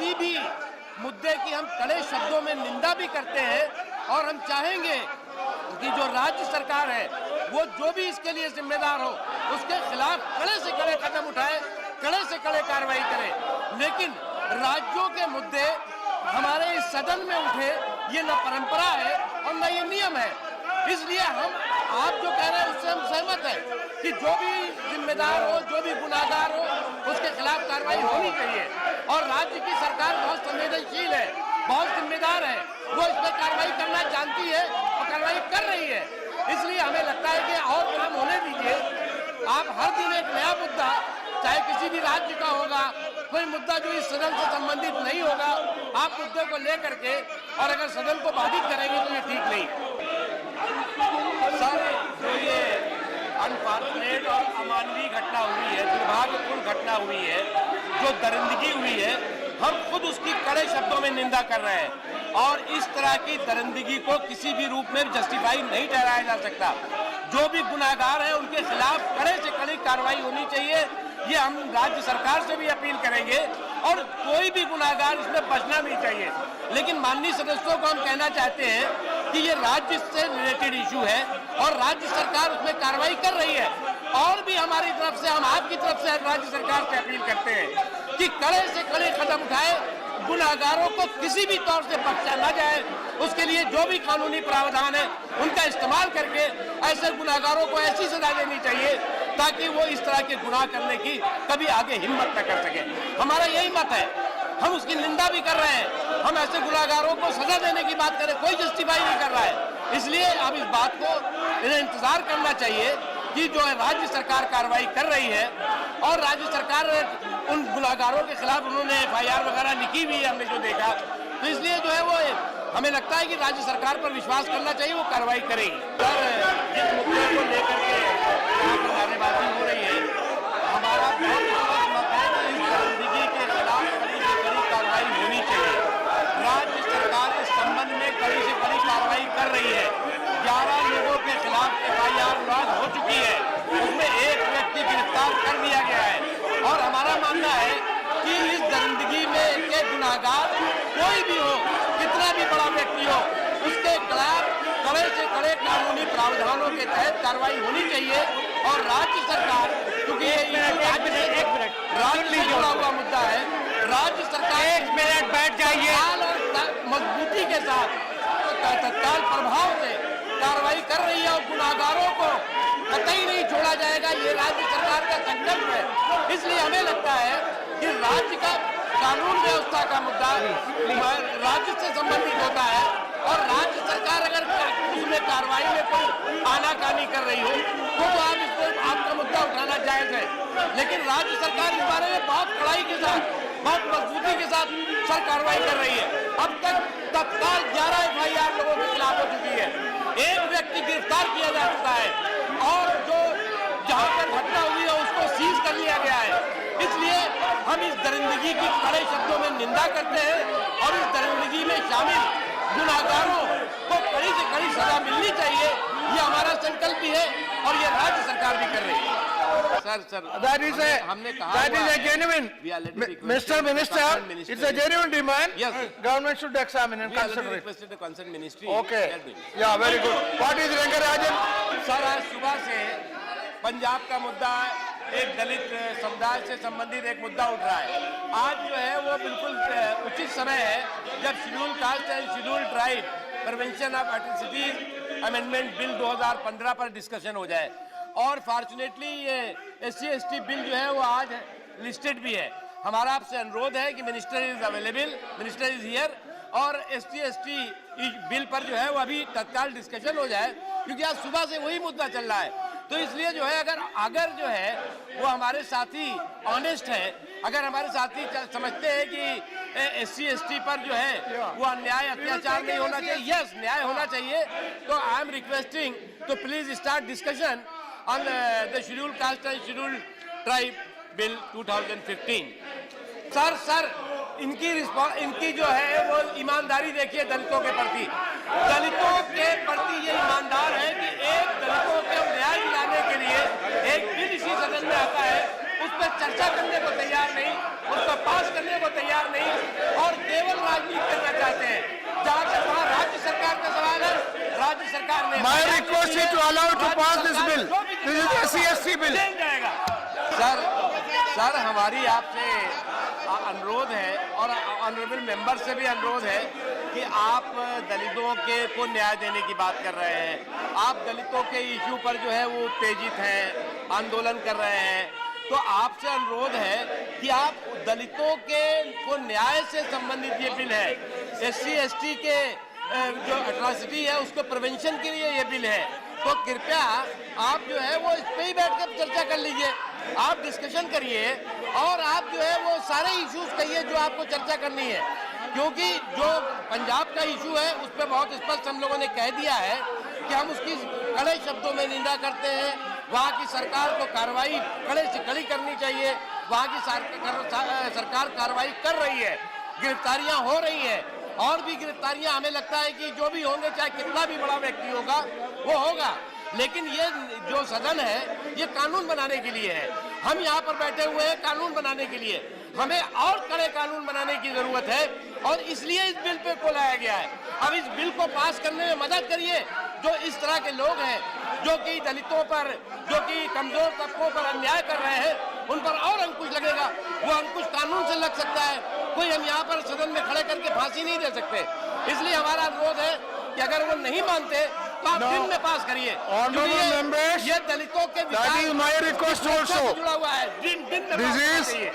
किसी भी मुद्दे की हम कड़े शब्दों में निंदा भी करते हैं और हम चाहेंगे कि जो राज्य सरकार है वो जो भी इसके लिए जिम्मेदार हो उसके खिलाफ कड़े से कड़े कदम उठाए, कड़े से कड़े कार्रवाई करे। लेकिन राज्यों के मुद्दे हमारे इस सदन में उठे, ये न परंपरा है और न ये नियम है। इसलिए हम आप जो कह रहे हैं उससे हम सहमत हैं कि जो भी जिम्मेदार हो, जो भी गुनाहगार हो, उसके खिलाफ कार्रवाई होनी चाहिए। और राज्य की सरकार बहुत संवेदनशील है, बहुत जिम्मेदार है, वो इस पर कार्रवाई करना जानती है और कार्रवाई कर रही है। इसलिए हमें लगता है कि और काम होने दीजिए। आप हर दिन एक नया मुद्दा, चाहे किसी भी राज्य का होगा, कोई मुद्दा जो इस सदन से संबंधित नहीं होगा, आप मुद्दे को लेकर के और अगर सदन को बाधित करेंगे तो ये ठीक नहीं। सर, जो ये अनफॉर्चुनेट और अमानवीय घटना हुई है, दुर्भाग्यपूर्ण घटना हुई है, जो दरिंदगी हुई है, हम खुद उसकी कड़े शब्दों में निंदा कर रहे हैं और इस तरह की दरिंदगी को किसी भी रूप में जस्टिफाई नहीं ठहराया जा सकता। जो भी गुनाहगार हैं उनके खिलाफ कड़े से कड़ी कार्रवाई होनी चाहिए, ये हम राज्य सरकार से भी अपील करेंगे और कोई भी गुनाहगार इसमें बचना नहीं चाहिए। लेकिन माननीय सदस्यों को हम कहना चाहते हैं कि ये राज्य से रिलेटेड इशू है और राज्य सरकार उसमें कार्रवाई कर रही है और भी हमारी तरफ से, हम आपकी तरफ से राज्य सरकार से अपील करते हैं कि कड़े से कड़े कदम उठाए, गुनाहगारों को किसी भी तौर से बख्शा न जाए। उसके लिए जो भी कानूनी प्रावधान है उनका इस्तेमाल करके ऐसे गुनाहगारों को ऐसी सजा देनी चाहिए ताकि वो इस तरह के गुनाह करने की कभी आगे हिम्मत न कर सके। हमारा यही मत है, हम उसकी निंदा भी कर रहे हैं, हम ऐसे गुनाहगारों को सजा देने की बात करें, कोई जस्टिफाई नहीं कर रहा है। इसलिए अब इस बात को इन्हें इंतजार करना चाहिए कि जो है राज्य सरकार कार्रवाई कर रही है और राज्य सरकार उन गुनाहगारों के खिलाफ उन्होंने FIR वगैरह लिखी हुई है, हमने जो देखा। तो इसलिए जो है वो हमें लगता है कि राज्य सरकार पर विश्वास करना चाहिए, वो कार्रवाई करेगी। जिस मुद्दे को लेकर के नारेबाजी हो रही है, हमारा बहुत स्पष्ट मत है कि इस दरिंदगी के खिलाफ कड़ी से कड़ी कार्रवाई होनी चाहिए। राज्य सरकार इस संबंध में कड़ी से कड़ी कार्रवाई कर रही है। 11 लोगों के खिलाफ FIR लॉन्च हो चुकी है, उसमें एक व्यक्ति गिरफ्तार कर दिया गया है और हमारा मानना है कि इस दरिंदगी में के गुनाहगार कोई भी हो, कितना भी बड़ा व्यक्ति हो, उसके खिलाफ कड़े से कड़े कानूनी प्रावधानों के तहत कार्रवाई होनी चाहिए। और राज्य सरकार, क्योंकि ये राज्य से जुड़ा हुआ मुद्दा है, राज्य सरकार 1 मिनट बैठ जाइए और मजबूती के साथ तत्काल प्रभाव से कार्रवाई कर रही है और गुनाहगारों को कतई नहीं छोड़ा जाएगा, ये राज्य सरकार का संकल्प है। इसलिए हमें लगता है कि राज्य का कानून व्यवस्था का मुद्दा राज्य से संबंधित होता है और राज्य सरकार अगर उसमें कार्रवाई में कोई आनाकानी कर रही हो तो आप इस पर आपका मुद्दा उठाना जायज है। लेकिन राज्य सरकार इस बारे में बहुत कड़ाई के साथ, बहुत मजबूती के साथ सर कार्रवाई कर रही है। अब तक तत्काल 11 FIR लोगों के खिलाफ हो चुकी है, एक व्यक्ति गिरफ्तार किया जा चुका है और जो जहां पर घटना हुई है उसको सीज कर लिया गया है। इसलिए हम इस दरिंदगी की कड़े शब्दों में निंदा करते हैं और इस दरिंदगी में शामिल गुनाहगारों को कड़ी से कड़ी सजा मिलनी चाहिए, ये हमारा संकल्प भी है और ये राज्य सरकार भी कर रही है। सर हमने कहा that is a genuine, Mr. Minister, it's a genuine demand. Yes, government should examine and consider it. requested the concerned ministry. Okay, yeah, very good. What is Rangarajan? Sir, आज सुबह से पंजाब का मुद्दा, एक दलित समुदाय से संबंधित एक मुद्दा उठ रहा है। आज जो है वो बिल्कुल उचित समय है जब schedule caste and schedule tribe prevention of atrocities amendment bill 2015 पर डिस्कशन हो जाए। और फॉर्चुनेटली ये SC/ST बिल जो है वो आज लिस्टेड भी है। हमारा आपसे अनुरोध है कि minister is available, minister is here और SC/ST बिल पर जो है वो अभी तत्काल डिस्कशन हो जाए, क्योंकि आज सुबह से वही मुद्दा चल रहा है। तो इसलिए जो है अगर जो है वो हमारे साथी ऑनेस्ट है, अगर हमारे साथी समझते हैं कि SC/ST पर जो है वो अन्याय अत्याचार नहीं होना चाहिए, यस न्याय होना चाहिए, तो आई एम रिक्वेस्टिंग तो please start discussion on the schedule caste and schedule tribe bill 2015। Sir इनकी जो है वो ईमानदारी देखिए दलितों के प्रति। दलितों के प्रति ये ईमानदार है कि एक दलितों के न्याय दिलाने के लिए एक बिल इसी सदन में आता है उस पर चर्चा करने को तैयार नहीं, उस पर पास करने को तैयार नहीं, और केवल राजनीति करना चाहते हैं। जहां तक वहां राज्य सरकार का सवाल है, राज्य सरकार ने My request is to allow to pass this bill. This is the SC/ST bill. जाएगा। सर हमारी आपसे अनुरोध है और ऑनरेबल मेंबर से भी अनुरोध है कि आप दलितों को न्याय देने की बात कर रहे हैं। आप दलितों के इश्यू पर जो है वो उत्तेजित हैं, आंदोलन कर रहे हैं, तो आपसे अनुरोध है कि आप दलितों को न्याय से संबंधित ये बिल है, SC/ST के जो अट्रॉसिटी है उसको प्रिवेंशन के लिए ये बिल है, तो कृपया आप जो है वो इस पे ही बैठकर चर्चा कर लीजिए, आप डिस्कशन करिए और आप जो है वो सारे इश्यूज कहिए जो आपको चर्चा करनी है, क्योंकि जो पंजाब का इशू है उस पर बहुत स्पष्ट हम लोगों ने कह दिया है कि हम उसकी कड़े शब्दों में निंदा करते हैं। वहाँ की सरकार को कार्रवाई कड़े से कड़ी करनी चाहिए, वहाँ की सरकार कार्रवाई कर रही है, गिरफ्तारियां हो रही है, और भी गिरफ्तारियां हमें लगता है कि जो भी होंगे, चाहे कितना भी बड़ा व्यक्ति होगा वो होगा, लेकिन ये जो सदन है ये कानून बनाने के लिए है। हम यहाँ पर बैठे हुए हैं कानून बनाने के लिए, हमें और कड़े कानून बनाने की जरूरत है और इसलिए इस बिल पे को लाया गया है। अब इस बिल को पास करने में मदद करिए। जो इस तरह के लोग हैं जो कि दलितों पर, जो कि कमजोर तबकों पर अन्याय कर रहे हैं, उन पर और अंकुश लगेगा। वो अंकुश कानून से लग सकता है, कोई हम यहाँ पर सदन में खड़े करके फांसी नहीं दे सकते। इसलिए हमारा अनुरोध है कि अगर वो नहीं मानते तो आप दिन में पास करिए। ये दलितों के That is my request also. जुड़ा हुआ है, दिन में This पास is करिए।